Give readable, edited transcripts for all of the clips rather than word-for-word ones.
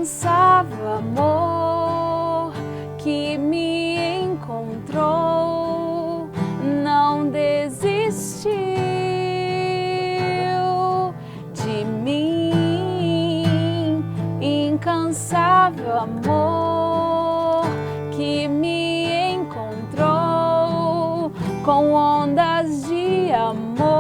incansável amor que me encontrou, não desistiu de mim. Incansável amor que me encontrou com ondas de amor.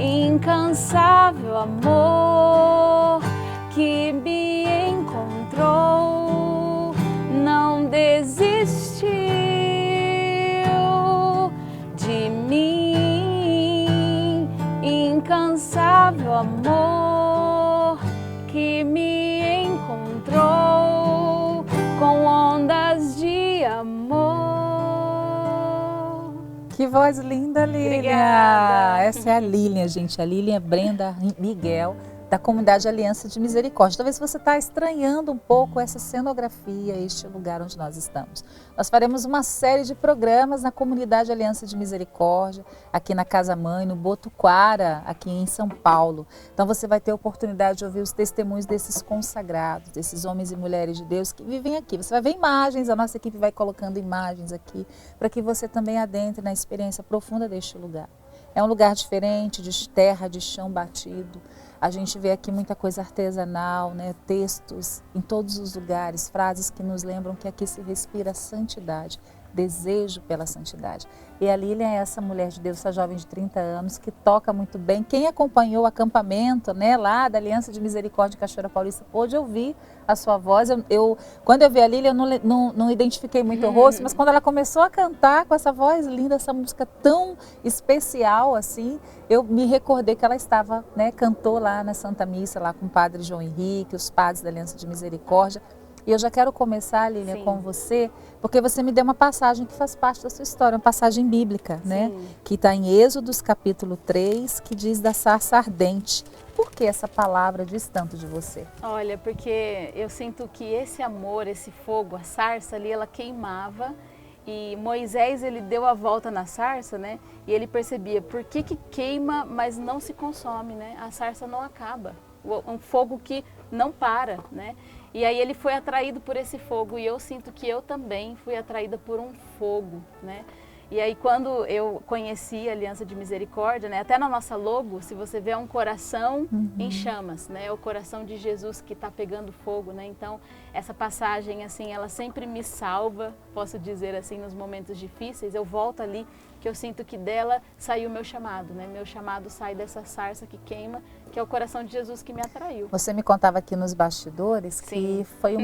Incansável amor que me encontrou, não desistiu de mim. Incansável amor que me encontrou com ondas de amor. Que voz linda, Lilian! Obrigada. Essa é a Lilian, gente. A Lilian é Brenda Miguel, da Comunidade Aliança de Misericórdia. Talvez você está estranhando um pouco essa cenografia, este lugar onde nós estamos. Nós faremos uma série de programas na Comunidade Aliança de Misericórdia, aqui na Casa Mãe, no Botuquara, aqui em São Paulo. Então você vai ter a oportunidade de ouvir os testemunhos desses consagrados, desses homens e mulheres de Deus que vivem aqui. Você vai ver imagens, a nossa equipe vai colocando imagens aqui, para que você também adentre na experiência profunda deste lugar. É um lugar diferente, de terra, de chão batido. A gente vê aqui muita coisa artesanal, né? Textos em todos os lugares, frases que nos lembram que aqui se respira santidade, desejo pela santidade. E a Lilian é essa mulher de Deus, essa jovem de 30 anos, que toca muito bem. Quem acompanhou o acampamento, né, lá da Aliança de Misericórdia de Cachoeira Paulista, pôde ouvir a sua voz. Quando eu vi a Lilian, eu não identifiquei muito o rosto, mas quando ela começou a cantar com essa voz linda, essa música tão especial assim, eu me recordei que ela estava, né, cantou lá na Santa Missa, lá com o padre João Henrique, os padres da Aliança de Misericórdia. E eu já quero começar, Lilian, Sim. com você, porque você me deu uma passagem que faz parte da sua história, uma passagem bíblica, né? Que está em Êxodos capítulo 3, que diz da sarça ardente. Por que essa palavra diz tanto de você? Olha, porque eu sinto que esse amor, esse fogo, a sarça ali, ela queimava. E Moisés, ele deu a volta na sarça, né? E ele percebia por que queima, mas não se consome, né? A sarça não acaba. Um fogo que não para, né? E aí ele foi atraído por esse fogo, e eu sinto que eu também fui atraída por um fogo, né? E aí quando eu conheci a Aliança de Misericórdia, né, até na nossa logo, se você vê, é um coração em chamas, né? É o coração de Jesus que está pegando fogo, né? Então essa passagem, assim, ela sempre me salva, posso dizer assim, nos momentos difíceis. Eu volto ali, que eu sinto que dela saiu o meu chamado, né? Meu chamado sai dessa sarça que queima, que é o coração de Jesus que me atraiu. Você me contava aqui nos bastidores que Sim. foi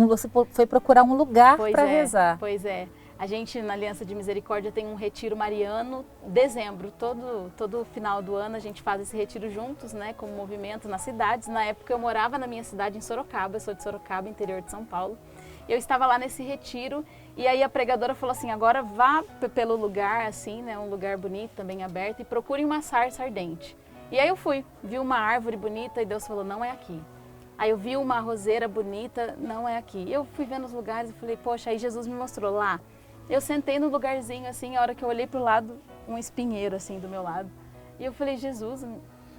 você foi procurar um lugar para rezar. Pois é. A gente, na Aliança de Misericórdia, tem um retiro mariano, dezembro, todo final do ano a gente faz esse retiro juntos, né, como movimento nas cidades. Na época eu morava na minha cidade, em Sorocaba, eu sou de Sorocaba, interior de São Paulo. Eu estava lá nesse retiro e aí a pregadora falou assim, agora vá pelo lugar, assim, né, um lugar bonito, também aberto, e procure uma sarça ardente. E aí eu fui, vi uma árvore bonita e Deus falou, não é aqui. Aí eu vi uma roseira bonita, não é aqui. Eu fui vendo os lugares e falei, poxa, aí Jesus me mostrou lá. Eu sentei no lugarzinho, assim, a hora que eu olhei para o lado, um espinheiro, assim, do meu lado. E eu falei, Jesus,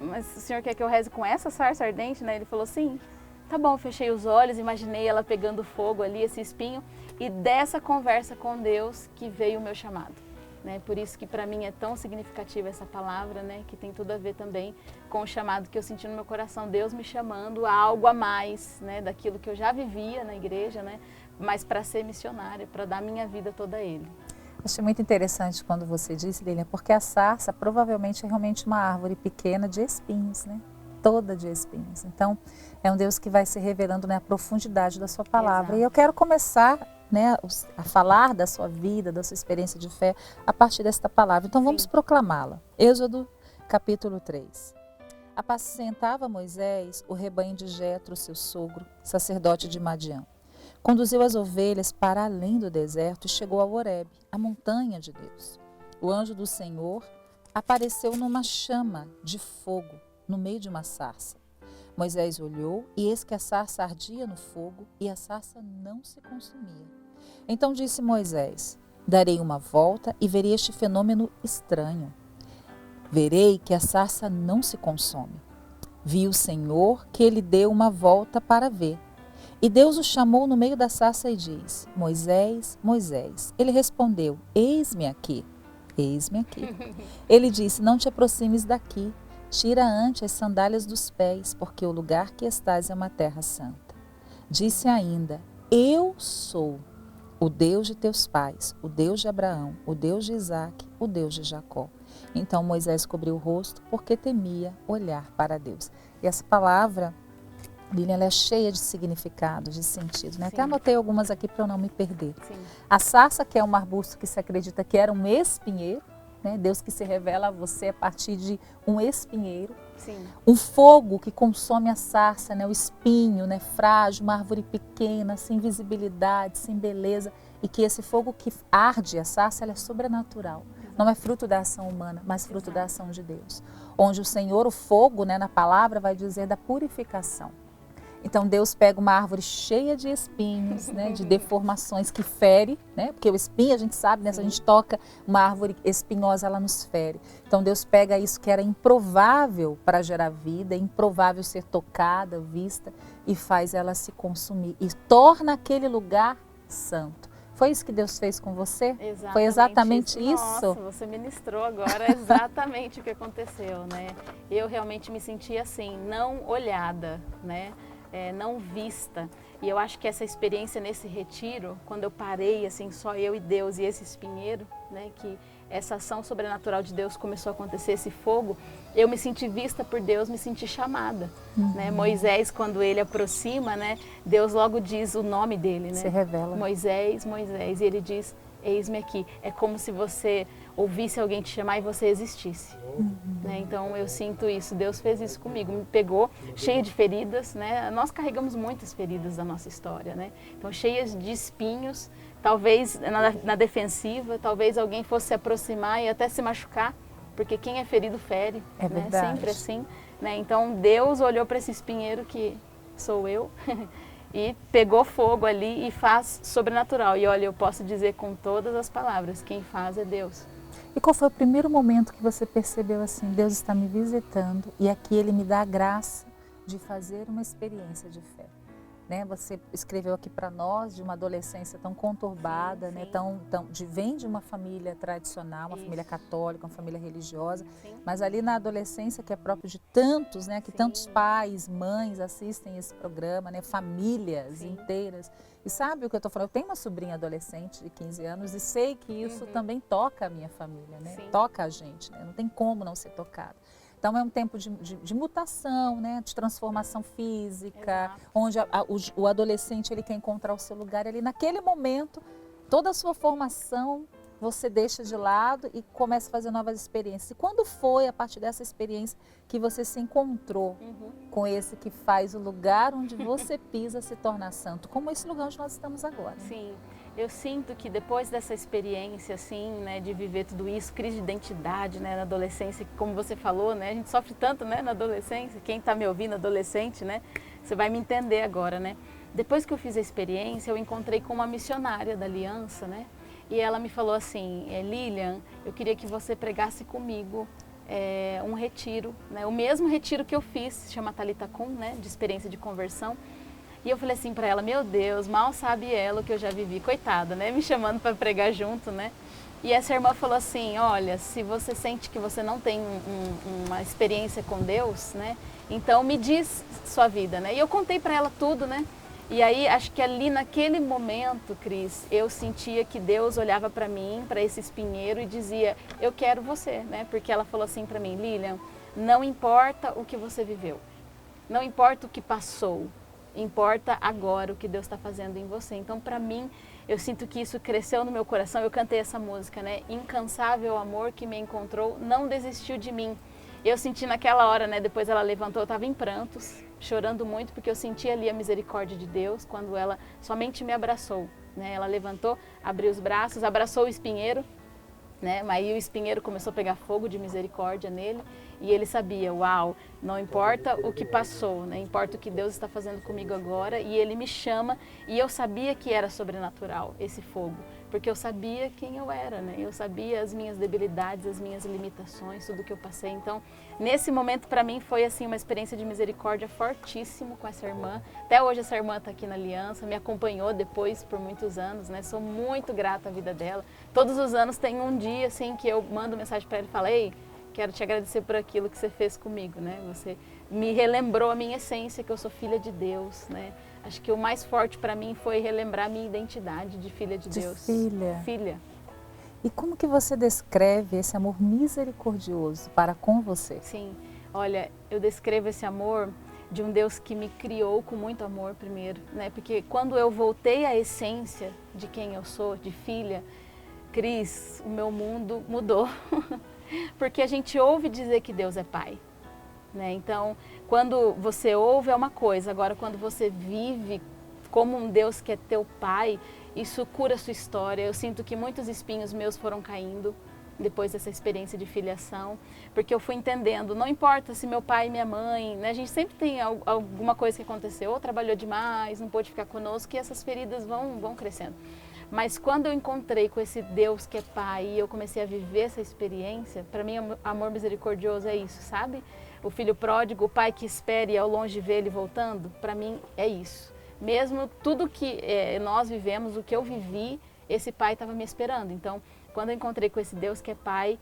mas o senhor quer que eu reze com essa sarça ardente, né? Ele falou, sim. Tá bom, fechei os olhos, imaginei ela pegando fogo ali, esse espinho. E dessa conversa com Deus que veio o meu chamado, né? Por isso que para mim é tão significativa essa palavra, né? Que tem tudo a ver também com o chamado que eu senti no meu coração. Deus me chamando a algo a mais, né? Daquilo que eu já vivia na igreja, né? Mas para ser missionária, para dar minha vida toda a Ele. Achei muito interessante quando você disse, Lilian, porque a sarça provavelmente é realmente uma árvore pequena de espinhos, né? Toda de espinhos. Então, é um Deus que vai se revelando, né, a profundidade da sua palavra. Exato. E eu quero começar, né, a falar da sua vida, da sua experiência de fé, a partir desta palavra. Então, vamos proclamá-la. Êxodo, capítulo 3. Apacentava Moisés o rebanho de Jetro, seu sogro, sacerdote de Madiã. Conduziu as ovelhas para além do deserto e chegou a Horebe, a montanha de Deus. O anjo do Senhor apareceu numa chama de fogo, no meio de uma sarça. Moisés olhou e eis que a sarça ardia no fogo e a sarça não se consumia. Então disse Moisés, darei uma volta e verei este fenômeno estranho. Verei que a sarça não se consome. Vi o Senhor que ele deu uma volta para ver. E Deus o chamou no meio da sarça e diz: Moisés, Moisés. Ele respondeu: Eis-me aqui. Eis-me aqui. Ele disse: Não te aproximes daqui. Tira antes as sandálias dos pés, porque o lugar que estás é uma terra santa. Disse ainda: Eu sou o Deus de teus pais, o Deus de Abraão, o Deus de Isaque, o Deus de Jacó. Então Moisés cobriu o rosto porque temia olhar para Deus. E essa palavra, Lilian, ela é cheia de significado, de sentido, né? Até anotei algumas aqui para eu não me perder. Sim. A sarça, que é um arbusto que se acredita que era um espinheiro, né? Deus que se revela a você a partir de um espinheiro. Sim. Um fogo que consome a sarça, né? O espinho, né? Frágil, uma árvore pequena, sem visibilidade, sem beleza. E que esse fogo que arde a sarça, ela é sobrenatural. Não é fruto da ação humana, mas fruto da ação de Deus. Onde o Senhor, o fogo, né, na palavra, vai dizer da purificação. Então Deus pega uma árvore cheia de espinhos, né, de deformações que fere, né, porque o espinho a gente sabe, né, se a gente toca uma árvore espinhosa, ela nos fere. Então Deus pega isso que era improvável para gerar vida, improvável ser tocada, vista, e faz ela se consumir e torna aquele lugar santo. Foi isso que Deus fez com você? Exatamente. Foi exatamente isso? Nossa, você ministrou agora exatamente o que aconteceu, né? Eu realmente me senti assim, não olhada, né? Não vista. E eu acho que essa experiência nesse retiro, quando eu parei, assim, só eu e Deus e esse espinheiro, né? Que essa ação sobrenatural de Deus começou a acontecer, esse fogo, eu me senti vista por Deus, me senti chamada. Né? Moisés, quando ele aproxima, né? Deus logo diz o nome dele, né? Se revela. Moisés, Moisés. E ele diz: eis-me aqui. É como se você ouvisse alguém te chamar e você existisse. Né? Então eu sinto isso, Deus fez isso comigo, me pegou cheia de feridas, né? Nós carregamos muitas feridas da nossa história, né? Então cheias de espinhos, talvez na defensiva, talvez alguém fosse se aproximar e até se machucar, porque quem é ferido fere, é né? verdade. Sempre assim, né? Então Deus olhou para esse espinheiro que sou eu e pegou fogo ali e faz sobrenatural. E olha, eu posso dizer com todas as palavras, quem faz é Deus. E qual foi o primeiro momento que você percebeu assim, Deus está me visitando e aqui Ele me dá a graça de fazer uma experiência de fé? Né? Você escreveu aqui para nós de uma adolescência tão conturbada, sim, né? sim. Vem de uma família tradicional, uma Isso. família católica, uma família religiosa, Sim. mas ali na adolescência, que é próprio de tantos, né? Que Sim. tantos pais, mães assistem esse programa, né? Famílias Sim. inteiras. E sabe o que eu estou falando? Eu tenho uma sobrinha adolescente de 15 anos e sei que isso também toca a minha família, né? Sim. Toca a gente, né? Não tem como não ser tocado. Então é um tempo de mutação, né? De transformação física, Exato. onde o adolescente ele quer encontrar o seu lugar ali. Naquele momento, toda a sua formação você deixa de lado e começa a fazer novas experiências. E quando foi, a partir dessa experiência, que você se encontrou com esse que faz o lugar onde você pisa se tornar santo, como esse lugar onde nós estamos agora? Né? Sim, eu sinto que depois dessa experiência, assim, né, de viver tudo isso, crise de identidade, né, na adolescência, como você falou, né, a gente sofre tanto, né, na adolescência, quem está me ouvindo, adolescente, né, você vai me entender agora, né. Depois que eu fiz a experiência, eu encontrei com uma missionária da Aliança, né, e ela me falou assim: Lilian, eu queria que você pregasse comigo um retiro, né, o mesmo retiro que eu fiz, se chama Talitha Kum, né, de experiência de conversão. E eu falei assim para ela: meu Deus, mal sabe ela o que eu já vivi, coitada, né, me chamando para pregar junto, né. E essa irmã falou assim: olha, se você sente que você não tem uma experiência com Deus, né, então me diz sua vida, né. E eu contei para ela tudo, né. E aí, acho que ali naquele momento, Cris, eu sentia que Deus olhava para mim, para esse espinheiro e dizia: eu quero você, né? Porque ela falou assim para mim: Lilian, não importa o que você viveu, não importa o que passou, importa agora o que Deus está fazendo em você. Então, para mim, eu sinto que isso cresceu no meu coração. Eu cantei essa música, né? Incansável amor que me encontrou, não desistiu de mim. Eu senti naquela hora, né? Depois ela levantou, eu estava em prantos, chorando muito, porque eu senti ali a misericórdia de Deus quando ela somente me abraçou, né? Ela levantou, abriu os braços, abraçou o espinheiro, né? Mas aí o espinheiro começou a pegar fogo de misericórdia nele e ele sabia: uau, não importa o que passou, né? Importa o que Deus está fazendo comigo agora. E ele me chama e eu sabia que era sobrenatural esse fogo, porque eu sabia quem eu era, né? Eu sabia as minhas debilidades, as minhas limitações, tudo que eu passei. Então, nesse momento, para mim, foi assim uma experiência de misericórdia fortíssimo com essa irmã. Até hoje essa irmã está aqui na Aliança, me acompanhou depois por muitos anos, né? Sou muito grata à vida dela. Todos os anos tem um dia assim que eu mando mensagem para ela e falo: ei, quero te agradecer por aquilo que você fez comigo, né? Você me relembrou a minha essência, que eu sou filha de Deus, né? Acho que o mais forte para mim foi relembrar a minha identidade de filha de Deus. Filha. Filha. E como que você descreve esse amor misericordioso para com você? Sim, olha, eu descrevo esse amor de um Deus que me criou com muito amor primeiro, né? Porque quando eu voltei à essência de quem eu sou, de filha, Cris, o meu mundo mudou. Porque a gente ouve dizer que Deus é pai, né? Então, quando você ouve é uma coisa, agora quando você vive como um Deus que é teu pai, isso cura a sua história. Eu sinto que muitos espinhos meus foram caindo depois dessa experiência de filiação, porque eu fui entendendo, não importa se meu pai e minha mãe, né, a gente sempre tem alguma coisa que aconteceu, ou trabalhou demais, não pôde ficar conosco, e essas feridas vão crescendo. Mas quando eu encontrei com esse Deus que é pai e eu comecei a viver essa experiência, para mim amor misericordioso é isso, sabe? O filho pródigo, o pai que espera e ao longe vê ele voltando, para mim é isso. Mesmo tudo que nós vivemos, o que eu vivi, esse pai estava me esperando. Então, quando eu encontrei com esse Deus que é pai,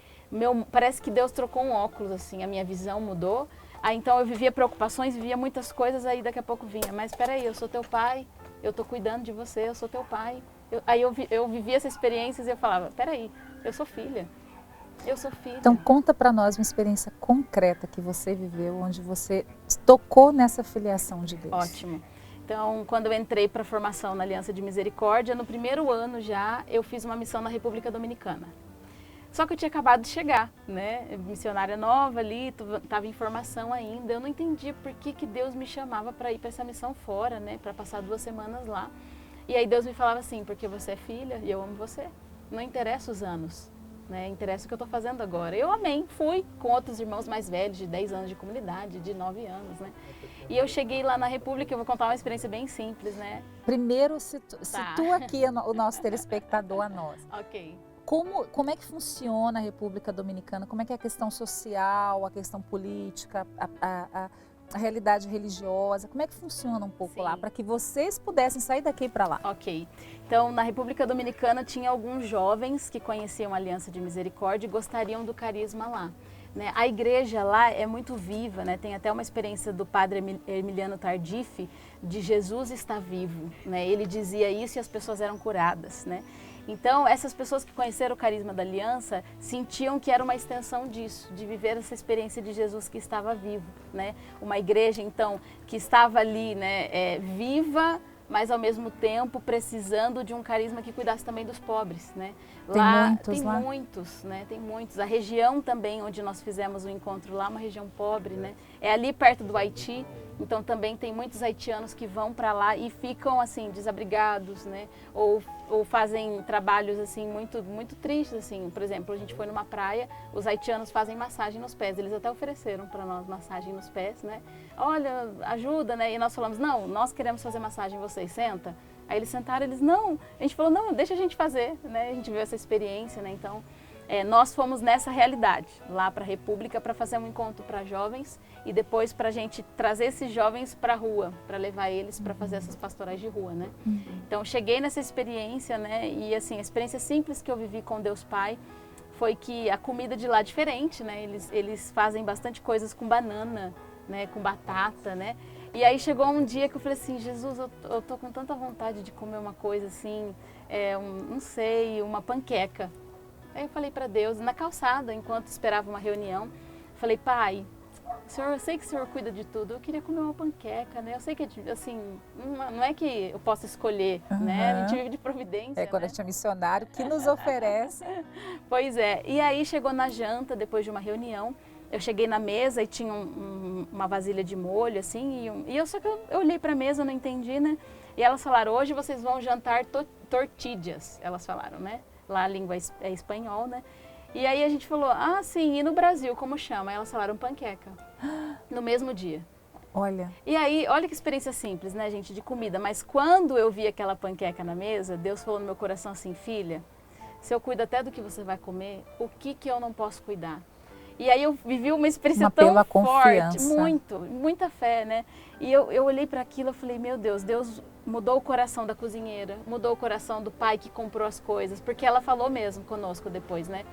parece que Deus trocou um óculos, assim, a minha visão mudou. Aí então eu vivia preocupações, vivia muitas coisas, aí daqui a pouco vinha, mas espera aí, eu sou teu pai, eu estou cuidando de você, eu sou teu pai. Aí eu vivia essas experiências e eu falava, peraí, eu sou filha, eu sou filha. Então conta para nós uma experiência concreta que você viveu, onde você tocou nessa filiação de Deus. Ótimo. Então, quando eu entrei para a formação na Aliança de Misericórdia, no primeiro ano já eu fiz uma missão na República Dominicana. Só que eu tinha acabado de chegar, né? Missionária nova ali, estava em formação ainda. Eu não entendi por que Deus me chamava para ir para essa missão fora, né? Para passar 2 semanas lá. E aí Deus me falava assim, porque você é filha e eu amo você. Não interessa os anos, né? Interessa o que eu estou fazendo agora. Eu amei, fui com outros irmãos mais velhos, de 10 anos de comunidade, de 9 anos, né? E eu cheguei lá na República, eu vou contar uma experiência bem simples, né? Primeiro, situa aqui o nosso telespectador a nós. Ok. Como é que funciona a República Dominicana? Como é que é a questão social, a questão política, a realidade religiosa? Como é que funciona um pouco lá, para que vocês pudessem sair daqui para lá? Ok. Então, na República Dominicana tinha alguns jovens que conheciam a Aliança de Misericórdia e gostariam do carisma lá. Né? A igreja lá é muito viva, né? Tem até uma experiência do padre Emiliano Tardif, de Jesus está vivo. Né? Ele dizia isso e as pessoas eram curadas, né? Então, essas pessoas que conheceram o carisma da Aliança sentiam que era uma extensão disso, de viver essa experiência de Jesus que estava vivo, né? Uma igreja, então, que estava ali, né, viva, mas ao mesmo tempo precisando de um carisma que cuidasse também dos pobres, né? Muitos, né? Tem muitos. A região também onde nós fizemos o encontro lá, uma região pobre, né? É ali perto do Haiti. Então também tem muitos haitianos que vão para lá e ficam assim desabrigados, né? Ou fazem trabalhos assim muito tristes, assim. Por exemplo, a gente foi numa praia, os haitianos fazem massagem nos pés. Eles até ofereceram para nós massagem nos pés, né? Olha, ajuda, né? E nós falamos, não, nós queremos fazer massagem, vocês senta. Aí eles sentaram, eles não. A gente falou, não, deixa a gente fazer, né? A gente viu essa experiência, né? Então nós fomos nessa realidade lá para a República para fazer um encontro para jovens e depois para a gente trazer esses jovens para a rua, para levar eles para fazer essas pastorais de rua, né? Então cheguei nessa experiência, né? E assim, a experiência simples que eu vivi com Deus Pai foi que a comida de lá é diferente, né? Eles fazem bastante coisas com banana, né? Com batata, né? E aí chegou um dia que eu falei assim, Jesus, eu tô com tanta vontade de comer uma coisa assim, não sei, uma panqueca. Aí eu falei para Deus, na calçada, enquanto esperava uma reunião, falei, Pai, Senhor, eu sei que o Senhor cuida de tudo, eu queria comer uma panqueca, né? Eu sei que, assim, não é que eu possa escolher, né? A gente vive de providência, quando né? a gente é missionário, que nos oferece. Pois é, e aí chegou na janta, depois de uma reunião, eu cheguei na mesa e tinha uma vasilha de molho, assim, só que eu olhei para a mesa, eu não entendi, né? E elas falaram, hoje vocês vão jantar tortillas, elas falaram, né? Lá a língua é espanhol, né? E aí a gente falou, sim, e no Brasil, como chama? Aí elas falaram panqueca, no mesmo dia. Olha. E aí, olha que experiência simples, né, gente, de comida. Mas quando eu vi aquela panqueca na mesa, Deus falou no meu coração assim, filha, se eu cuido até do que você vai comer, o que eu não posso cuidar? E aí eu vivi uma experiência tão forte, muita fé, né? E eu olhei para aquilo e falei, meu Deus mudou o coração da cozinheira, mudou o coração do pai que comprou as coisas, porque ela falou mesmo conosco depois, né?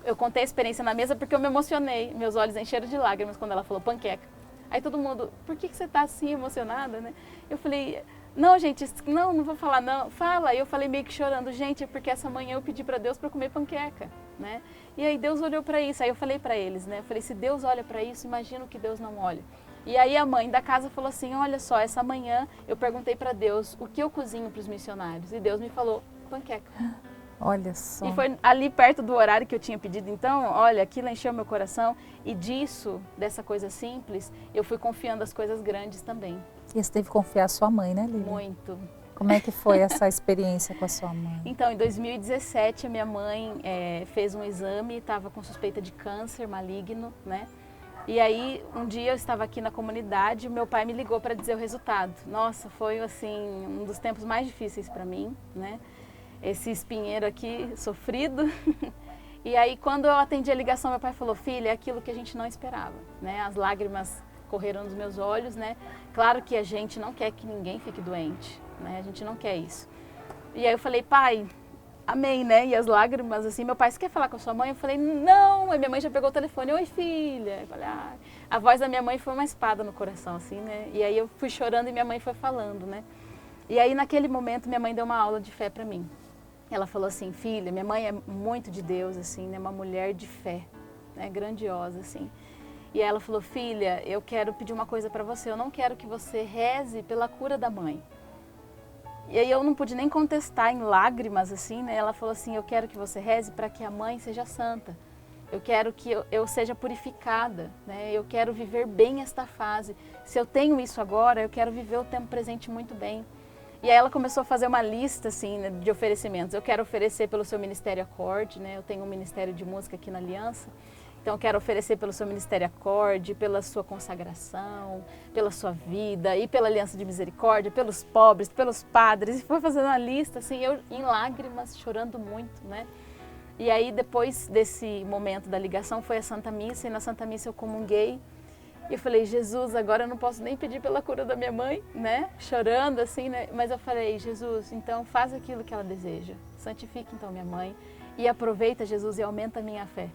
Eu contei a experiência na mesa porque eu me emocionei, meus olhos encheram de lágrimas quando ela falou panqueca. Aí todo mundo, por que você está assim emocionada, né? Eu falei, não, gente, não vou falar não. Fala. E eu falei meio que chorando, gente, é porque essa manhã eu pedi para Deus para comer panqueca, né? E aí Deus olhou para isso. Aí eu falei para eles, né? Eu falei, se Deus olha para isso, imagina o que Deus não olha. E aí a mãe da casa falou assim, olha só, essa manhã eu perguntei para Deus o que eu cozinho para os missionários. E Deus me falou, panqueca. Olha só. E foi ali perto do horário que eu tinha pedido. Então, olha, aquilo encheu meu coração. E dessa coisa simples, eu fui confiando as coisas grandes também. E você teve que confiar a sua mãe, né, Lília? Muito. Como é que foi essa experiência com a sua mãe? Então, em 2017, a minha mãe fez um exame, estava com suspeita de câncer maligno, né? E aí, um dia eu estava aqui na comunidade, o meu pai me ligou para dizer o resultado. Nossa, foi assim, um dos tempos mais difíceis para mim, né? Esse espinheiro aqui, sofrido. E aí, quando eu atendi a ligação, meu pai falou, filha, é aquilo que a gente não esperava, né? As lágrimas correram nos meus olhos, né? Claro que a gente não quer que ninguém fique doente, né? A gente não quer isso. E aí eu falei, pai, amém, né? E as lágrimas, assim, meu pai, você quer falar com a sua mãe? Eu falei, não. Aí minha mãe já pegou o telefone, oi, filha. Eu falei, ah. A voz da minha mãe foi uma espada no coração, assim, né? E aí eu fui chorando e minha mãe foi falando, né? E aí, naquele momento, minha mãe deu uma aula de fé para mim. Ela falou assim, filha, minha mãe é muito de Deus, assim, né? Uma mulher de fé, né? Grandiosa, assim. E ela falou, filha, eu quero pedir uma coisa para você, eu não quero que você reze pela cura da mãe. E aí eu não pude nem contestar em lágrimas, assim, né? Ela falou assim, eu quero que você reze para que a mãe seja santa. Eu quero que eu seja purificada, né? Eu quero viver bem esta fase. Se eu tenho isso agora, eu quero viver o tempo presente muito bem. E aí ela começou a fazer uma lista, assim, né, de oferecimentos. Eu quero oferecer pelo seu Ministério Acorde, né? Eu tenho um Ministério de Música aqui na Aliança. Então, eu quero oferecer pelo seu Ministério Acorde, pela sua consagração, pela sua vida e pela Aliança de Misericórdia, pelos pobres, pelos padres. E foi fazendo uma lista, assim, eu em lágrimas, chorando muito, né? E aí, depois desse momento da ligação, foi a Santa Missa. E na Santa Missa eu comunguei. E eu falei, Jesus, agora eu não posso nem pedir pela cura da minha mãe, né? Chorando, assim, né? Mas eu falei, Jesus, então faz aquilo que ela deseja. Santifique, então, minha mãe. E aproveita, Jesus, e aumenta a minha fé.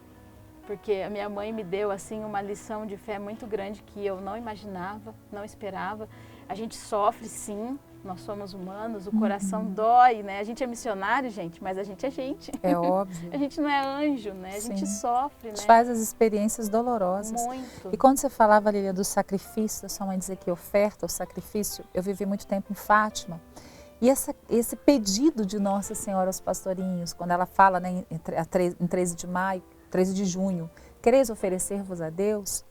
Porque a minha mãe me deu, assim, uma lição de fé muito grande que eu não imaginava, não esperava. A gente sofre, sim, nós somos humanos, o coração dói, né? A gente é missionário, gente, mas a gente é gente. É óbvio. A gente não é anjo, né? A gente sofre, né? A gente faz as experiências dolorosas. Muito. E quando você falava, Lília, do sacrifício, da sua mãe dizer que oferta o sacrifício, eu vivi muito tempo em Fátima. E esse pedido de Nossa Senhora aos pastorinhos, quando ela fala, né, em 13 de junho, quereis oferecer-vos a Deus,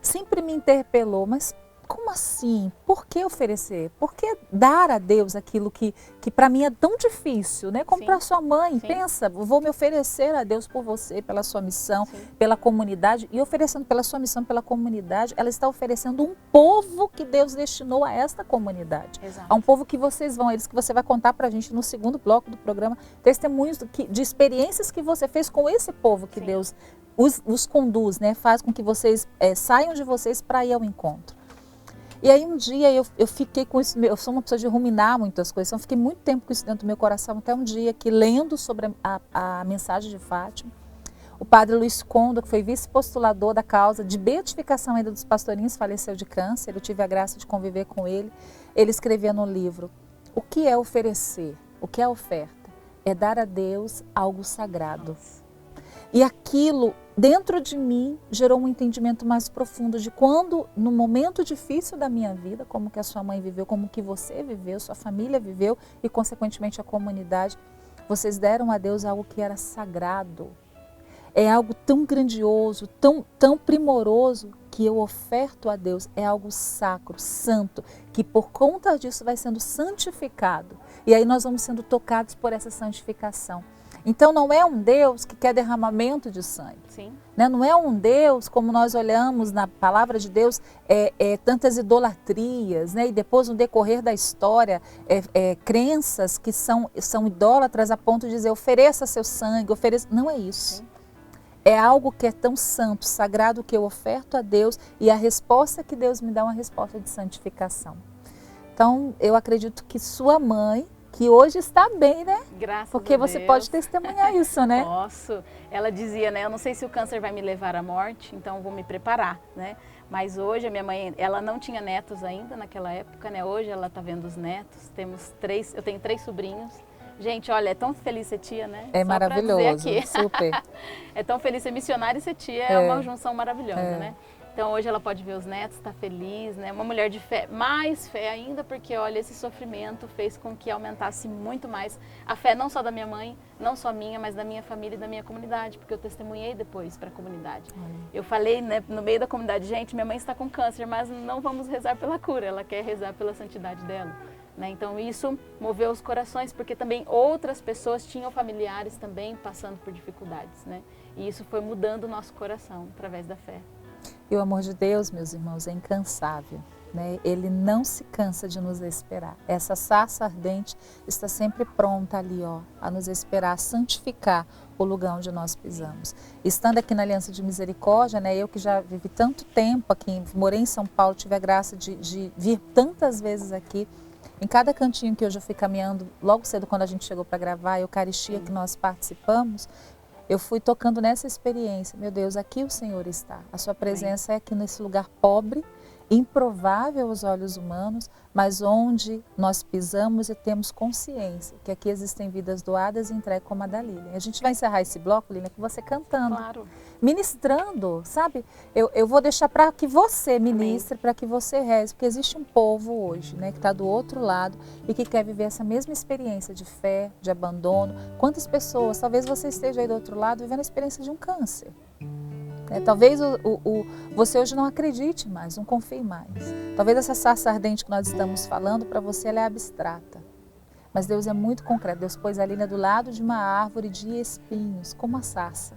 sempre me interpelou, mas como assim? Por que oferecer? Por que dar a Deus aquilo que para mim é tão difícil, né? Como para sua mãe, pensa, vou me oferecer a Deus por você, pela sua missão, pela comunidade, e oferecendo pela sua missão, pela comunidade, ela está oferecendo um povo que Deus destinou a esta comunidade. Exato. A um povo que vocês vão, eles que você vai contar para a gente no segundo bloco do programa, testemunhos de experiências que você fez com esse povo que Deus os conduz, né? Faz com que vocês saiam de vocês para ir ao encontro. E aí um dia eu fiquei com isso, eu sou uma pessoa de ruminar muitas coisas, então fiquei muito tempo com isso dentro do meu coração, até um dia que lendo sobre a mensagem de Fátima, o padre Luiz Condo, que foi vice-postulador da causa de beatificação ainda dos pastorinhos, faleceu de câncer, eu tive a graça de conviver com ele, ele escrevia no livro, o que é oferecer? O que é oferta? É dar a Deus algo sagrado. E aquilo, dentro de mim, gerou um entendimento mais profundo de quando, no momento difícil da minha vida, como que a sua mãe viveu, como que você viveu, sua família viveu e, consequentemente, a comunidade, vocês deram a Deus algo que era sagrado. É algo tão grandioso, tão primoroso, que eu oferto a Deus. É algo sacro, santo, que por conta disso vai sendo santificado. E aí nós vamos sendo tocados por essa santificação. Então não é um Deus que quer derramamento de sangue. Sim. Né? Não é um Deus, como nós olhamos na palavra de Deus, tantas idolatrias, né? E depois no decorrer da história, crenças que são idólatras a ponto de dizer, ofereça seu sangue, ofereça. Não é isso. Sim. É algo que é tão santo, sagrado, que eu oferto a Deus, e a resposta que Deus me dá é uma resposta de santificação. Então, eu acredito que sua mãe, que hoje está bem, né? Graças Porque a você Deus. pode testemunhar isso, né? Posso. Ela dizia, né? Eu não sei se o câncer vai me levar à morte, então eu vou me preparar, né? Mas hoje a minha mãe, ela não tinha netos ainda naquela época, né? Hoje ela está vendo os netos. Eu tenho 3 sobrinhos. Gente, olha, é tão feliz ser tia, né? É só maravilhoso, aqui. Super. É tão feliz ser missionária e ser tia, é uma junção maravilhosa, né? Então hoje ela pode ver os netos, está feliz, né? Uma mulher de fé, mais fé ainda, porque olha, esse sofrimento fez com que aumentasse muito mais a fé, não só da minha mãe, não só minha, mas da minha família e da minha comunidade, porque eu testemunhei depois para a comunidade. Eu falei, né, no meio da comunidade, gente, minha mãe está com câncer, mas não vamos rezar pela cura, ela quer rezar pela santidade dela. Né? Então isso moveu os corações, porque também outras pessoas tinham familiares também passando por dificuldades, né? E isso foi mudando o nosso coração através da fé. E o amor de Deus, meus irmãos, é incansável, né? Ele não se cansa de nos esperar. Essa sarça ardente está sempre pronta ali, ó, a nos esperar, a santificar o lugar onde nós pisamos. Estando aqui na Aliança de Misericórdia, né, eu que já vivi tanto tempo aqui, morei em São Paulo, tive a graça de vir tantas vezes aqui, em cada cantinho que eu já fui caminhando, logo cedo quando a gente chegou para gravar, a Eucaristia que nós participamos, eu fui tocando nessa experiência. Meu Deus, aqui o Senhor está. A sua presença é aqui nesse lugar pobre, improvável aos olhos humanos, mas onde nós pisamos e temos consciência que aqui existem vidas doadas e entregues como a da Lilian. A gente vai encerrar esse bloco, Lilian, com você cantando, claro, ministrando, sabe? Eu vou deixar para que você ministre, para que você reze, porque existe um povo hoje, né, que está do outro lado e que quer viver essa mesma experiência de fé, de abandono. Quantas pessoas, talvez você esteja aí do outro lado vivendo a experiência de um câncer. Talvez você hoje não acredite mais, não confie mais. Talvez essa sarça ardente que nós estamos falando, para você ela é abstrata. Mas Deus é muito concreto. Deus pôs a Lilian do lado de uma árvore de espinhos, como a sarça.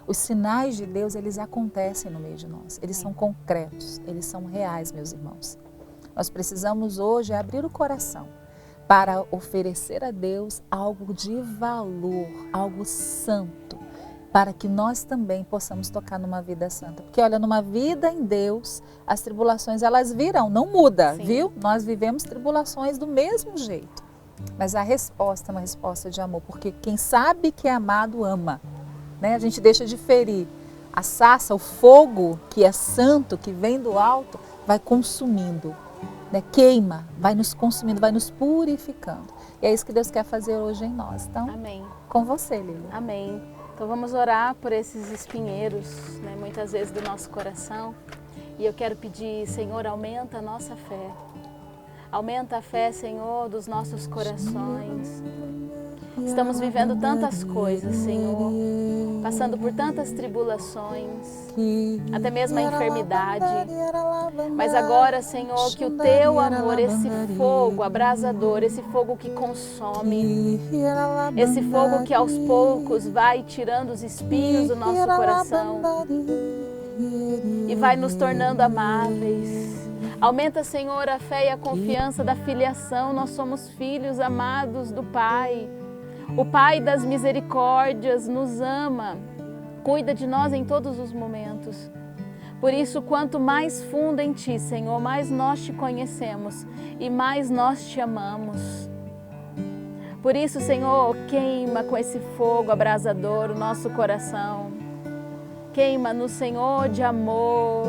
Os sinais de Deus, eles acontecem no meio de nós. Eles são concretos, eles são reais, meus irmãos. Nós precisamos hoje abrir o coração para oferecer a Deus algo de valor, algo santo, para que nós também possamos tocar numa vida santa. Porque olha, numa vida em Deus, as tribulações elas virão, não muda, viu? Nós vivemos tribulações do mesmo jeito. Mas a resposta é uma resposta de amor, porque quem sabe que é amado ama, né? A gente deixa de ferir. A sarça, o fogo que é santo, que vem do alto, vai consumindo, né? Queima, vai nos consumindo, vai nos purificando. E é isso que Deus quer fazer hoje em nós. Então, amém. Com você, Lilian. Amém. Então vamos orar por esses espinheiros, né, muitas vezes do nosso coração. E eu quero pedir, Senhor, aumenta a nossa fé. Aumenta a fé, Senhor, dos nossos corações. Estamos vivendo tantas coisas, Senhor, passando por tantas tribulações, até mesmo a enfermidade. Mas agora, Senhor, que o Teu amor, esse fogo abrasador, esse fogo que consome, esse fogo que aos poucos vai tirando os espinhos do nosso coração e vai nos tornando amáveis. Aumenta, Senhor, a fé e a confiança da filiação. Nós somos filhos amados do Pai. O Pai das misericórdias nos ama, cuida de nós em todos os momentos. Por isso, quanto mais fundo em Ti, Senhor, mais nós Te conhecemos e mais nós Te amamos. Por isso, Senhor, queima com esse fogo abrasador o nosso coração. Queima no Senhor de amor.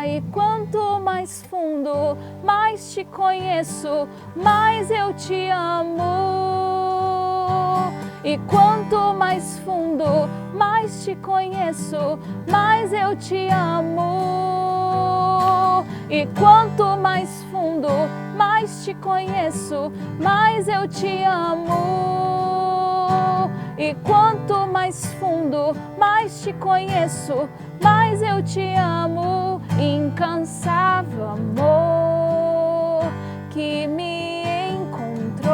E quanto mais fundo, mais Te conheço, mais eu Te amo. E quanto mais fundo, mais Te conheço, mais eu Te amo. E quanto mais fundo, mais Te conheço, mais eu Te amo. E quanto mais fundo, mais Te conheço, mais eu Te amo. Incansável amor que me encontrou,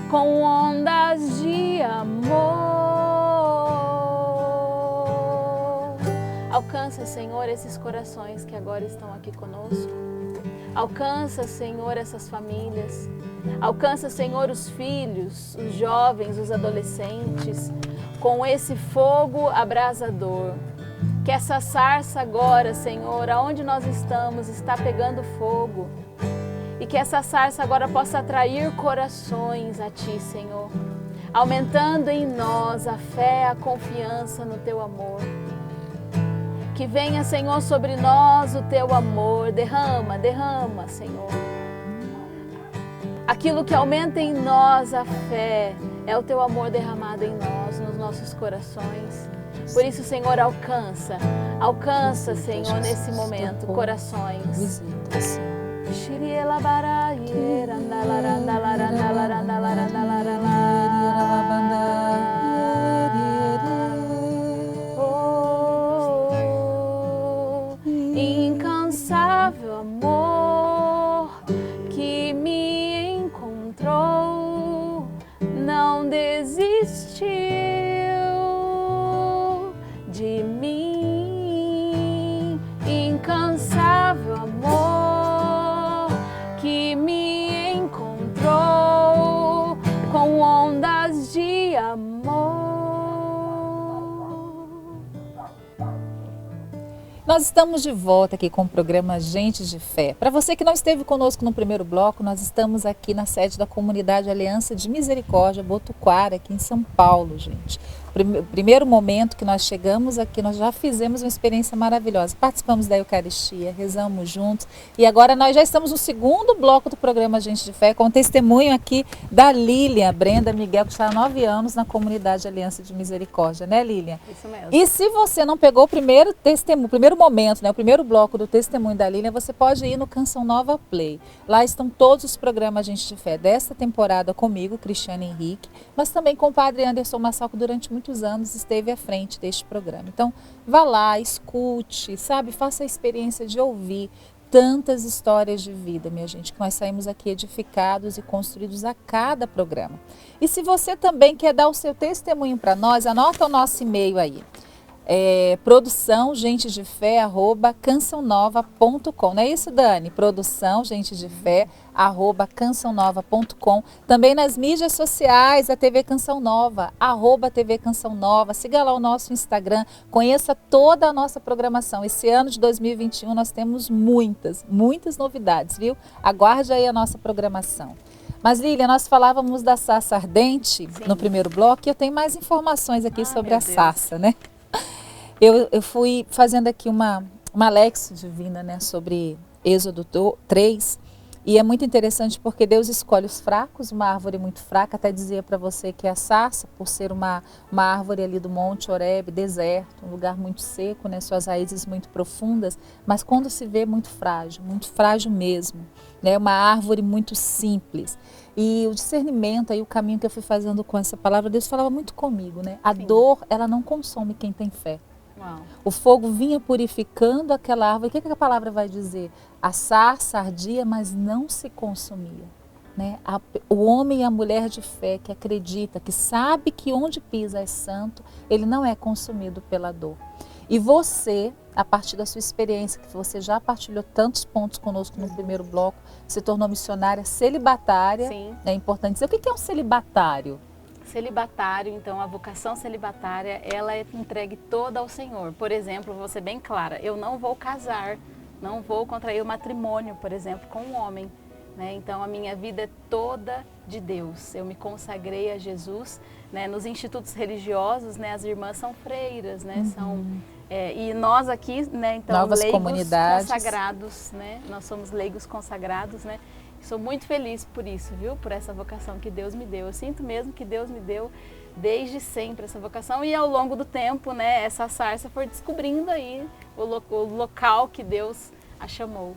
com ondas de amor. Alcança, Senhor, esses corações que agora estão aqui conosco. Alcança, Senhor, essas famílias. Alcança, Senhor, os filhos, os jovens, os adolescentes, com esse fogo abrasador. Que essa sarça agora, Senhor, aonde nós estamos, está pegando fogo. E que essa sarça agora possa atrair corações a Ti, Senhor. Aumentando em nós a fé, a confiança no Teu amor. Que venha, Senhor, sobre nós o Teu amor. Derrama, derrama, Senhor. Aquilo que aumenta em nós a fé é o Teu amor derramado em nós, nos nossos corações. Por isso, Senhor, alcança, Senhor, nesse momento, corações. Incansável amor que me encontrou, não desistiu de mim. Incansável amor que me encontrou, com ondas de amor. Nós estamos de volta aqui com o programa Gente de Fé. Para você que não esteve conosco no primeiro bloco, nós estamos aqui na sede da Comunidade Aliança de Misericórdia, Botuquara, aqui em São Paulo, gente. Primeiro momento que nós chegamos aqui, nós já fizemos uma experiência maravilhosa. Participamos da Eucaristia, rezamos juntos e agora nós já estamos no segundo bloco do programa Gente de Fé, com o testemunho aqui da Lilian Brenda Miguel, que está há 9 anos na Comunidade Aliança de Misericórdia, né, Lilian? Isso mesmo. E se você não pegou o primeiro testemunho, o primeiro momento, né, o primeiro bloco do testemunho da Lilian, você pode ir no Canção Nova Play. Lá estão todos os programas Gente de Fé desta temporada comigo, Cristiane Henrique, mas também com o Padre Anderson Massalco durante muitos anos esteve à frente deste programa. Então, vá lá, escute, sabe? Faça a experiência de ouvir tantas histórias de vida, minha gente, que nós saímos aqui edificados e construídos a cada programa. E se você também quer dar o seu testemunho para nós, anota o nosso e-mail aí. Produção gente de fé @cançãonova.com. Não é isso, Dani? Produção gente de fé @cançãonova.com. Também nas mídias sociais da TV Canção Nova, @TV Canção Nova. Siga lá o nosso Instagram, conheça toda a nossa programação. Esse ano de 2021 nós temos muitas novidades, viu? Aguarde aí a nossa programação. Mas, Lília, nós falávamos da sarça ardente no primeiro bloco e eu tenho mais informações aqui sobre a sarça, né? Eu fui fazendo aqui uma lexo divina, né, sobre Êxodo 3, e é muito interessante porque Deus escolhe os fracos, uma árvore muito fraca. Até dizia para você que a sarça, por ser uma árvore ali do Monte Horebe, deserto, um lugar muito seco, né, suas raízes muito profundas, mas quando se vê muito frágil mesmo, né, uma árvore muito simples. E o discernimento, aí o caminho que eu fui fazendo com essa palavra, Deus falava muito comigo, né? A dor, ela não consome quem tem fé. Uau. O fogo vinha purificando aquela árvore. O que a palavra vai dizer? A sarça ardia, mas não se consumia. Né? O homem e a mulher de fé que acredita, que sabe que onde pisa é santo, ele não é consumido pela dor. E você, a partir da sua experiência, que você já partilhou tantos pontos conosco no primeiro bloco, se tornou missionária celibatária. Sim. É importante dizer, o que é um celibatário? Celibatário, então, a vocação celibatária, ela é entregue toda ao Senhor. Por exemplo, vou ser bem clara, eu não vou casar, não vou contrair o matrimônio, por exemplo, com um homem, né? Então, a minha vida é toda de Deus. Eu me consagrei a Jesus, né? Nos institutos religiosos, né? As irmãs são freiras, né? E nós aqui, né? Então, novas leigos comunidades consagrados, né? Nós somos leigos consagrados, né? Sou muito feliz por isso, viu? Por essa vocação que Deus me deu. Eu sinto mesmo que Deus me deu desde sempre essa vocação, e ao longo do tempo, né, essa sarça foi descobrindo aí o local que Deus a chamou.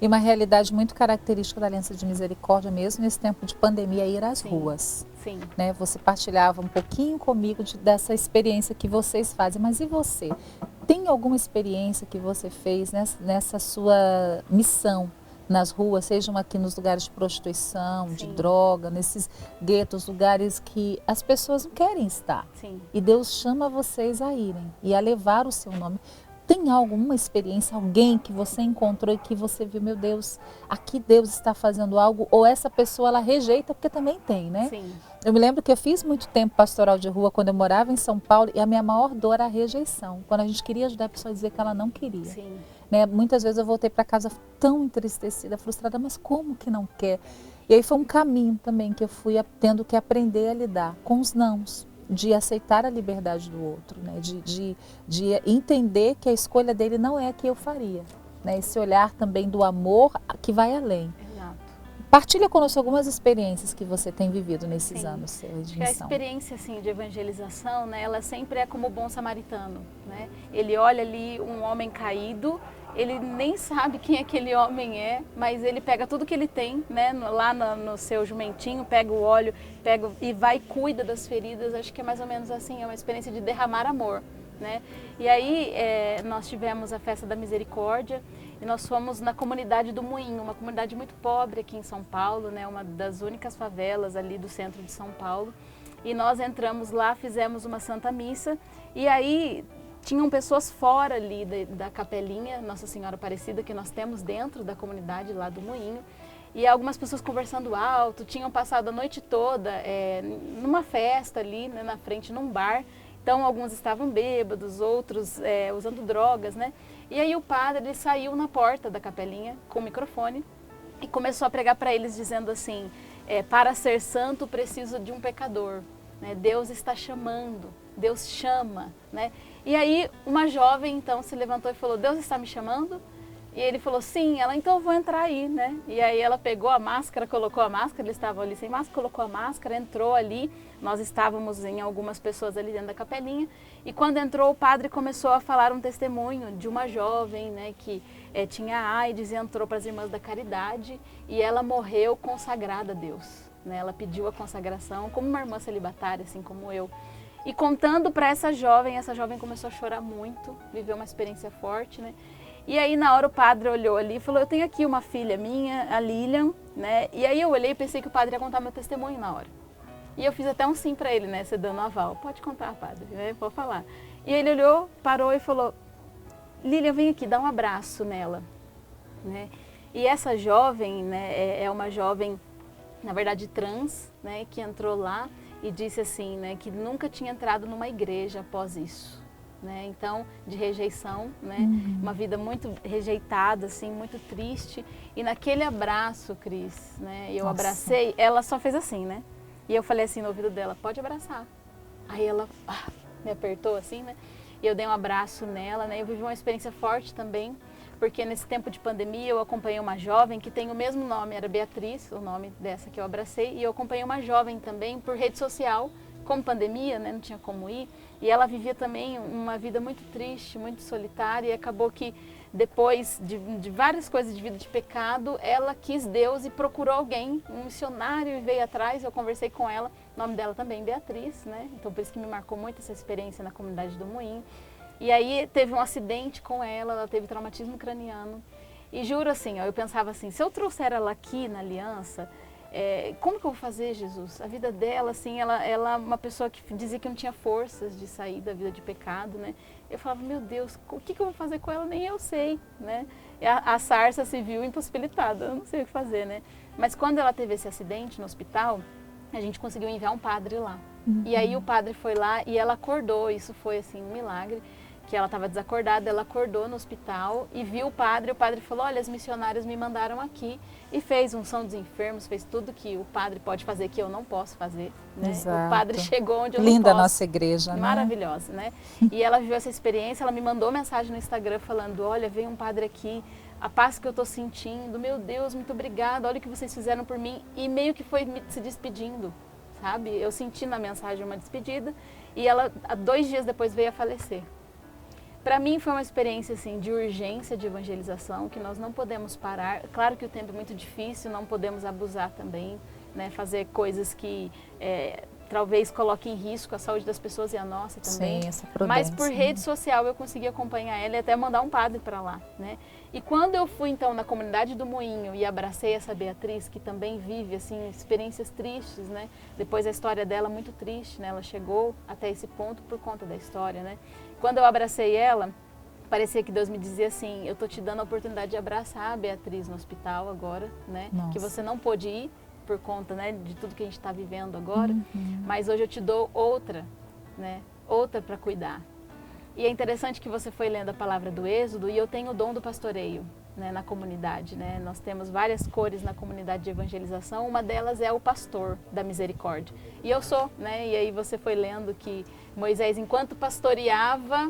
E uma realidade muito característica da Aliança de Misericórdia mesmo nesse tempo de pandemia, ir às ruas. Sim. Né? Você partilhava um pouquinho comigo dessa experiência que vocês fazem, mas e você? Tem alguma experiência que você fez nessa sua missão nas ruas, sejam aqui nos lugares de prostituição, de Sim. droga, nesses guetos, lugares que as pessoas não querem estar. Sim. E Deus chama vocês a irem e a levar o seu nome. Tem alguma experiência, alguém que você encontrou e que você viu, meu Deus, aqui Deus está fazendo algo, ou essa pessoa ela rejeita, porque também tem, né? Sim. Eu me lembro que eu fiz muito tempo pastoral de rua quando eu morava em São Paulo, e a minha maior dor era a rejeição. Quando a gente queria ajudar a pessoa a dizer que ela não queria. Sim. Né? Muitas vezes eu voltei para casa tão entristecida, frustrada, mas como que não quer? E aí foi um caminho também que eu fui tendo que aprender a lidar com os nãos, de aceitar a liberdade do outro, né? de entender que a escolha dele não é a que eu faria. Né? Esse olhar também do amor que vai além. Exato. Partilha conosco algumas experiências que você tem vivido nesses Sim. anos de Acho que missão. a experiência assim, de evangelização, né, ela sempre é como o bom samaritano. Né? Ele olha ali um homem caído, ele nem sabe quem aquele homem é, mas ele pega tudo que ele tem, né, lá no seu jumentinho, pega o óleo, pega e vai e cuida das feridas. Acho que é mais ou menos assim, é uma experiência de derramar amor. Né? E aí nós tivemos a Festa da Misericórdia e nós fomos na comunidade do Moinho, uma comunidade muito pobre aqui em São Paulo, né? Uma das únicas favelas ali do centro de São Paulo. E nós entramos lá, fizemos uma Santa Missa e aí tinham pessoas fora ali da capelinha Nossa Senhora Aparecida que nós temos dentro da comunidade lá do Moinho. E algumas pessoas conversando alto, tinham passado a noite toda numa festa ali, né, na frente, num bar. Então, alguns estavam bêbados, outros usando drogas, né? E aí o padre ele saiu na porta da capelinha com o microfone e começou a pregar para eles dizendo assim, para ser santo preciso de um pecador, né? Deus está chamando, Deus chama, né? E aí uma jovem então se levantou e falou, Deus está me chamando? E ele falou, sim. Ela, então eu vou entrar aí, né? E aí ela pegou a máscara, colocou a máscara, eles estavam ali sem máscara, colocou a máscara, entrou ali. Nós estávamos em algumas pessoas ali dentro da capelinha. E quando entrou, o padre começou a falar um testemunho de uma jovem, né, que tinha AIDS e entrou para as Irmãs da Caridade. E ela morreu consagrada a Deus, né? Ela pediu a consagração como uma irmã celibatária, assim como eu. E contando para essa jovem começou a chorar muito, viveu uma experiência forte, né? E aí na hora o padre olhou ali e falou, eu tenho aqui uma filha minha, a Lilian, né? E aí eu olhei e pensei que o padre ia contar meu testemunho na hora. E eu fiz até um sim para ele, né? Você dando aval. Pode contar, padre, né? Vou falar. E ele olhou, parou e falou, Lilian, vem aqui, dá um abraço nela, né? E essa jovem, né, é uma jovem, na verdade trans, né? Que entrou lá e disse assim, né? Que nunca tinha entrado numa igreja após isso. Né? Então, de rejeição, né? Uma vida muito rejeitada, assim, muito triste. E naquele abraço, Cris, né? Eu abracei, ela só fez assim, né? E eu falei assim no ouvido dela, pode abraçar. Aí ela me apertou assim, né? E eu dei um abraço nela, né? Eu vivi uma experiência forte também, porque nesse tempo de pandemia eu acompanhei uma jovem que tem o mesmo nome, era Beatriz, o nome dessa que eu abracei, e eu acompanhei uma jovem também por rede social, como pandemia, né? Não tinha como ir. E ela vivia também uma vida muito triste, muito solitária, e acabou que depois de várias coisas de vida de pecado, ela quis Deus e procurou alguém, um missionário, e veio atrás. Eu conversei com ela, o nome dela também Beatriz, né? Então por isso que me marcou muito essa experiência na comunidade do Moinho. E aí teve um acidente com ela teve traumatismo craniano. E juro assim, ó, eu pensava assim, se eu trouxer ela aqui na Aliança, como que eu vou fazer, Jesus? A vida dela, assim, ela é uma pessoa que dizia que não tinha forças de sair da vida de pecado, né? Eu falava, meu Deus, o que eu vou fazer com ela? Nem eu sei, né? E a sarça se viu impossibilitada, eu não sei o que fazer, né? Mas quando ela teve esse acidente no hospital, a gente conseguiu enviar um padre lá. E aí o padre foi lá e ela acordou, isso foi, assim, um milagre. Que ela estava desacordada, ela acordou no hospital e viu o padre falou, olha, as missionárias me mandaram aqui e fez unção dos enfermos, fez tudo que o padre pode fazer que eu não posso fazer, né? O padre chegou onde eu não posso. Linda a nossa igreja, né? Maravilhosa, né? E ela viveu essa experiência, ela me mandou mensagem no Instagram falando, olha, veio um padre aqui, a paz que eu estou sentindo, meu Deus, muito obrigada, olha o que vocês fizeram por mim, e meio que foi se despedindo, sabe? Eu senti na mensagem uma despedida e ela, 2 dias depois, veio a falecer. Para mim foi uma experiência assim, de urgência de evangelização, que nós não podemos parar. Claro que o tempo é muito difícil, não podemos abusar também, né? Fazer coisas que talvez coloque em risco a saúde das pessoas e a nossa também. Sim, essa prudência. Mas por rede social eu consegui acompanhar ela e até mandar um padre para lá, né? E quando eu fui então na comunidade do Moinho e abracei essa Beatriz, que também vive assim experiências tristes, né? Depois a história dela muito triste, né? Ela chegou até esse ponto por conta da história, né? Quando eu abracei ela, parecia que Deus me dizia assim, eu tô te dando a oportunidade de abraçar a Beatriz no hospital agora, né? Nossa. Que você não pôde ir por conta, né, de tudo que a gente está vivendo agora, mas hoje eu te dou outra, né? Outra para cuidar. E é interessante que você foi lendo a palavra do Êxodo e eu tenho o dom do pastoreio, né, na comunidade, né? Nós temos várias cores na comunidade de evangelização, uma delas é o pastor da misericórdia. E eu sou, né? E aí você foi lendo que Moisés, enquanto pastoreava,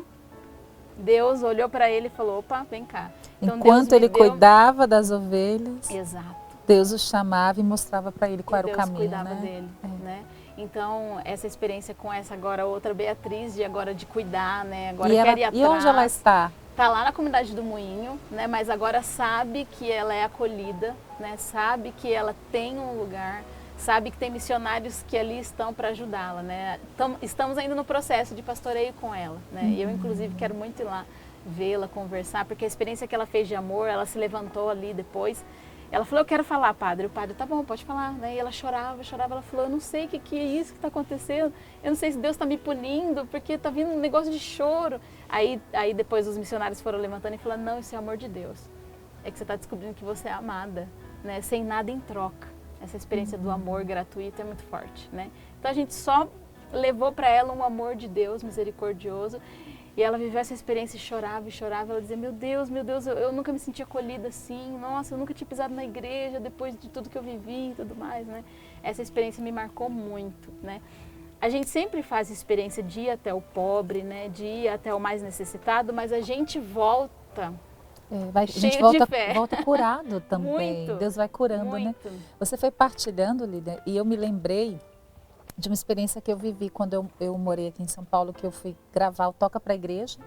Deus olhou para ele e falou, opa, vem cá. Então, enquanto ele cuidava das ovelhas, exato, Deus o chamava e mostrava para ele qual era o caminho, cuidava né? dele, né? Então, essa experiência com essa agora outra Beatriz, de agora de cuidar, né? Agora quer ir atrás. E onde ela está? Está lá na comunidade do Moinho, né? Mas agora sabe que ela é acolhida, né? Sabe que ela tem um lugar, sabe que tem missionários que ali estão para ajudá-la, né? Estamos ainda no processo de pastoreio com ela, né? E eu, inclusive, quero muito ir lá vê-la, conversar, porque a experiência que ela fez de amor, ela se levantou ali depois. Ela falou, eu quero falar, padre. O padre, tá bom, pode falar. Né? E ela chorava. Ela falou, eu não sei o que é isso que está acontecendo. Eu não sei se Deus está me punindo, porque está vindo um negócio de choro. Aí depois os missionários foram levantando e falando, não, isso é amor de Deus. É que você está descobrindo que você é amada, né? Sem nada em troca. Essa experiência do amor gratuito é muito forte, né? Então a gente só levou para ela um amor de Deus misericordioso. E ela viveu essa experiência e chorava. Ela dizia, meu Deus, eu nunca me senti acolhida assim. Nossa, eu nunca tinha pisado na igreja depois de tudo que eu vivi e tudo mais, né? Essa experiência me marcou muito, né? A gente sempre faz experiência de ir até o pobre, né? De ir até o mais necessitado, mas a gente volta a gente volta curado também. Muito, Deus vai curando, muito. Né? Você foi partilhando, Lídia, e eu me lembrei de uma experiência que eu vivi quando eu morei aqui em São Paulo, que eu fui gravar o Toca para a Igreja.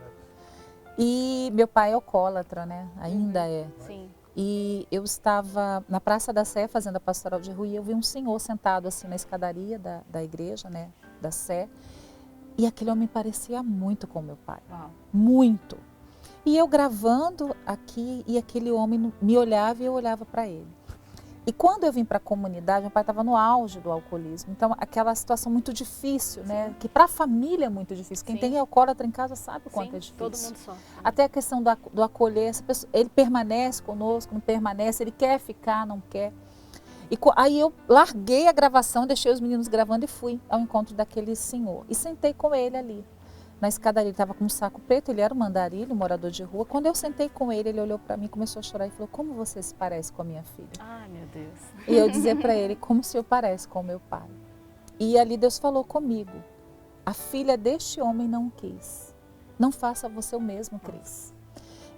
E meu pai é alcoólatra, né? Ainda é. Sim. E eu estava na Praça da Sé fazendo a pastoral de rua e eu vi um senhor sentado assim na escadaria da igreja, né? Da Sé. E aquele homem parecia muito com meu pai. Uau. Muito. E eu gravando aqui e aquele homem me olhava e eu olhava para ele. E quando eu vim para a comunidade, meu pai estava no auge do alcoolismo. Então, aquela situação muito difícil, né? Que para a família é muito difícil. Quem tem alcoólatra em casa sabe o quanto é difícil. Todo mundo sofre. Até a questão do acolher, essa pessoa, ele permanece conosco, não permanece, ele quer ficar, não quer. E aí eu larguei a gravação, deixei os meninos gravando e fui ao encontro daquele senhor. E sentei com ele ali. Na escadaria, ele estava com um saco preto, ele era um andarilho, morador de rua. Quando eu sentei com ele, ele olhou para mim, começou a chorar e falou, como você se parece com a minha filha? Ai, meu Deus. E eu dizia para ele, como se eu parece com o meu pai. E ali Deus falou comigo, a filha deste homem não quis. Não faça você o mesmo, Cris.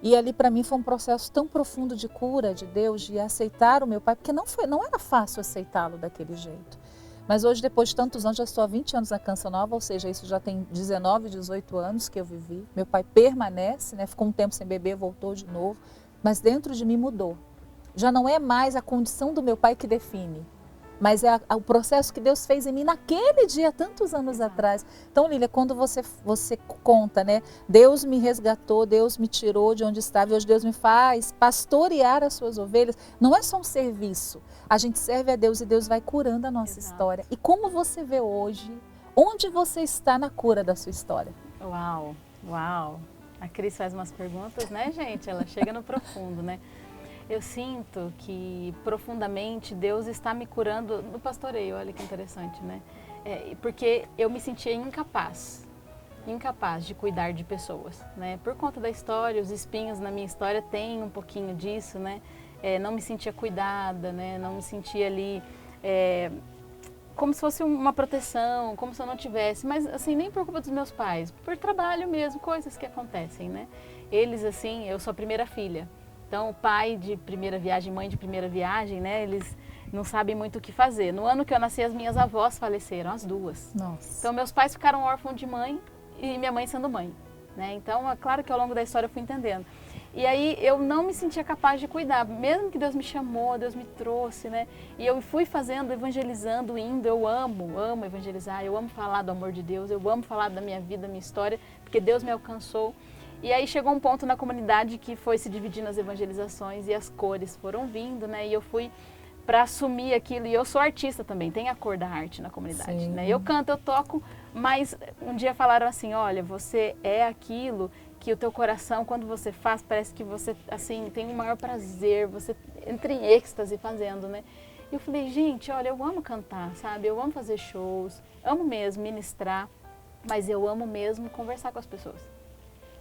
E ali para mim foi um processo tão profundo de cura de Deus, de aceitar o meu pai, porque não era fácil aceitá-lo daquele jeito. Mas hoje, depois de tantos anos, já estou há 20 anos na Canção Nova, ou seja, isso já tem 19, 18 anos que eu vivi. Meu pai permanece, né? Ficou um tempo sem beber, voltou de novo, mas dentro de mim mudou. Já não é mais a condição do meu pai que define, mas é o processo que Deus fez em mim naquele dia, tantos anos atrás. Então, Lília, quando você conta, né? Deus me resgatou, Deus me tirou de onde estava, e hoje Deus me faz pastorear as suas ovelhas, não é só um serviço. A gente serve a Deus e Deus vai curando a nossa história. E como você vê hoje, onde você está na cura da sua história? Uau, uau. A Cris faz umas perguntas, né, gente? Ela chega no profundo, né? Eu sinto que profundamente Deus está me curando no pastoreio, olha que interessante, né? Porque eu me sentia incapaz de cuidar de pessoas, né? Por conta da história, os espinhos na minha história têm um pouquinho disso, né? Não me sentia cuidada, né? Não me sentia ali como se fosse uma proteção, como se eu não tivesse, mas assim, nem por culpa dos meus pais, por trabalho mesmo, coisas que acontecem, né? Eles, assim, eu sou a primeira filha. Então, pai de primeira viagem, mãe de primeira viagem, né? Eles não sabem muito o que fazer. No ano que eu nasci, as minhas avós faleceram, as duas. Nossa. Então, meus pais ficaram órfãos de mãe e minha mãe sendo mãe, né? Então, é claro que ao longo da história eu fui entendendo. E aí eu não me sentia capaz de cuidar, mesmo que Deus me chamou, Deus me trouxe, né? E eu fui fazendo, evangelizando, indo. Eu amo evangelizar, eu amo falar do amor de Deus, eu amo falar da minha vida, da minha história, porque Deus me alcançou. E aí chegou um ponto na comunidade que foi se dividindo as evangelizações e as cores foram vindo, né? E eu fui para assumir aquilo. E eu sou artista também, tem a cor da arte na comunidade, né? Eu canto, eu toco, mas um dia falaram assim, olha, você é aquilo que o teu coração, quando você faz, parece que você, assim, tem o maior prazer, você entra em êxtase fazendo, né? E eu falei, gente, olha, eu amo cantar, sabe? Eu amo fazer shows, amo mesmo ministrar, mas eu amo mesmo conversar com as pessoas.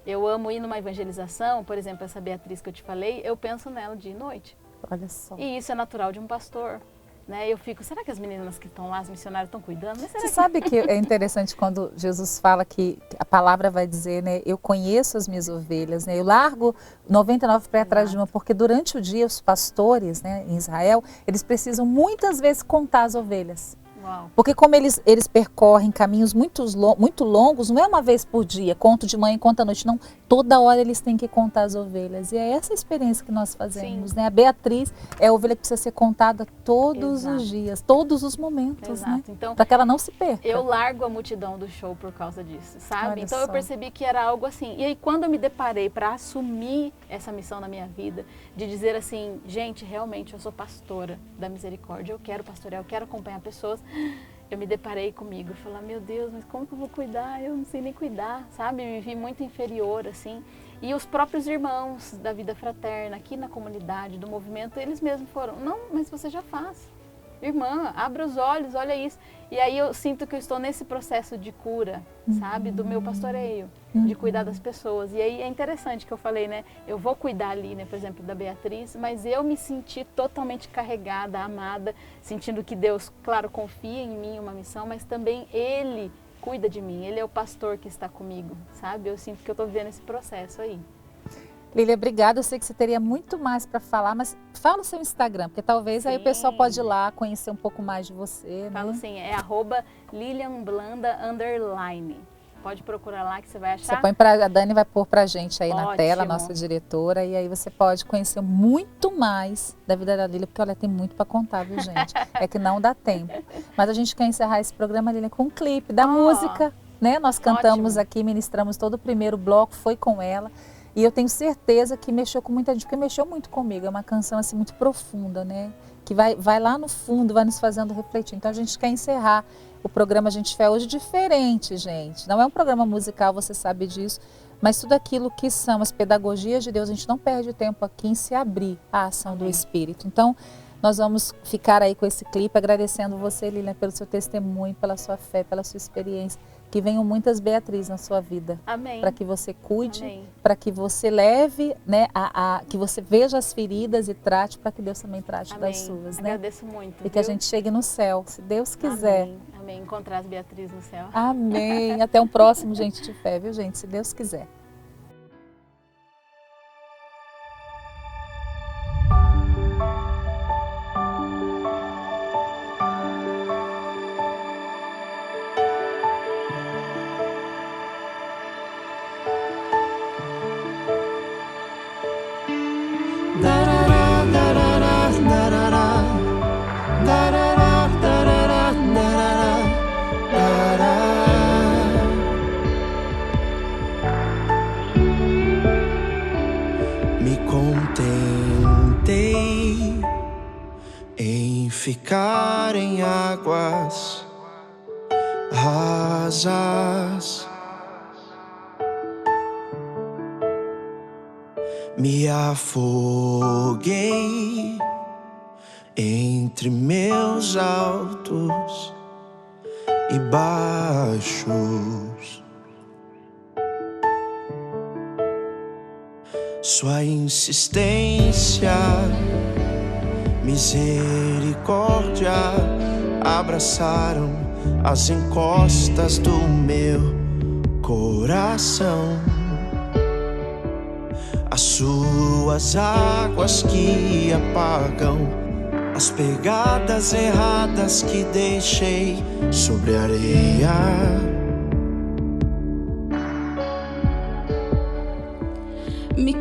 Eu amo ir numa evangelização, por exemplo, essa Beatriz que eu te falei, eu penso nela dia e noite. Olha só. E isso é natural de um pastor, né? Eu fico, será que as meninas que estão lá, as missionárias, estão cuidando? Mas Você sabe que é interessante quando Jesus fala que a palavra vai dizer, né? Eu conheço as minhas ovelhas, né? Eu largo 99 para atrás de uma, porque durante o dia os pastores, né, em Israel, eles precisam muitas vezes contar as ovelhas. Uau. Porque como eles percorrem caminhos muito longos, não é uma vez por dia, conto de manhã e conto à noite, não. Toda hora eles têm que contar as ovelhas. E é essa experiência que nós fazemos, né? A Beatriz é a ovelha que precisa ser contada todos os dias, todos os momentos, né? Então, para que ela não se perca. Eu largo a multidão do show por causa disso, sabe? Olha então só. Eu percebi que era algo assim. E aí quando eu me deparei para assumir essa missão na minha vida, de dizer assim, gente, realmente eu sou pastora da misericórdia, eu quero pastorear, eu quero acompanhar pessoas, eu me deparei comigo, falar, meu Deus, mas como que eu vou cuidar? Eu não sei nem cuidar, sabe? Me vi muito inferior, assim. E os próprios irmãos da vida fraterna, aqui na comunidade, do movimento, eles mesmos foram, não, mas você já faz. Irmã, abra os olhos, olha isso. E aí eu sinto que eu estou nesse processo de cura, sabe? Do meu pastoreio, de cuidar das pessoas. E aí é interessante que eu falei, né? Eu vou cuidar ali, né? Por exemplo, da Beatriz, mas eu me senti totalmente carregada, amada, sentindo que Deus, claro, confia em mim uma missão, mas também Ele cuida de mim. Ele é o pastor que está comigo, sabe? Eu sinto que eu estou vivendo esse processo aí. Lília, obrigada. Eu sei que você teria muito mais para falar, mas fala o seu Instagram, porque talvez aí o pessoal pode ir lá conhecer um pouco mais de você. Falo né? sim, é @LilianBlanda_. Pode procurar lá que você vai achar. Você põe a Dani vai pôr pra gente aí na Ótimo. tela, a nossa diretora, e aí você pode conhecer muito mais da vida da Lília, porque olha, tem muito para contar, viu, gente? É que não dá tempo. Mas a gente quer encerrar esse programa, Lília, com um clipe da música, né? Nós cantamos aqui, ministramos todo o primeiro bloco, foi com ela. E eu tenho certeza que mexeu com muita gente, porque mexeu muito comigo. É uma canção assim muito profunda, né? Que vai lá no fundo, vai nos fazendo refletir. Então a gente quer encerrar o programa Gente Fé hoje diferente, gente. Não é um programa musical, você sabe disso, mas tudo aquilo que são as pedagogias de Deus, a gente não perde tempo aqui em se abrir à ação do Espírito. Então nós vamos ficar aí com esse clipe, agradecendo você, Lília, pelo seu testemunho, pela sua fé, pela sua experiência. Que venham muitas Beatriz na sua vida. Amém. Para que você cuide, para que você leve, né, que você veja as feridas e trate, para que Deus também trate das suas. Né? Agradeço muito. E que a gente chegue no céu, se Deus quiser. Amém. Amém. Encontrar as Beatriz no céu. Amém. Até um próximo Gente de Fé, viu, gente? Se Deus quiser. Me contentei em ficar em águas rasas. Me afoguei entre meus altos e baixos. Sua insistência, misericórdia abraçaram as encostas do meu coração. As suas águas que apagam as pegadas erradas que deixei sobre a areia. Me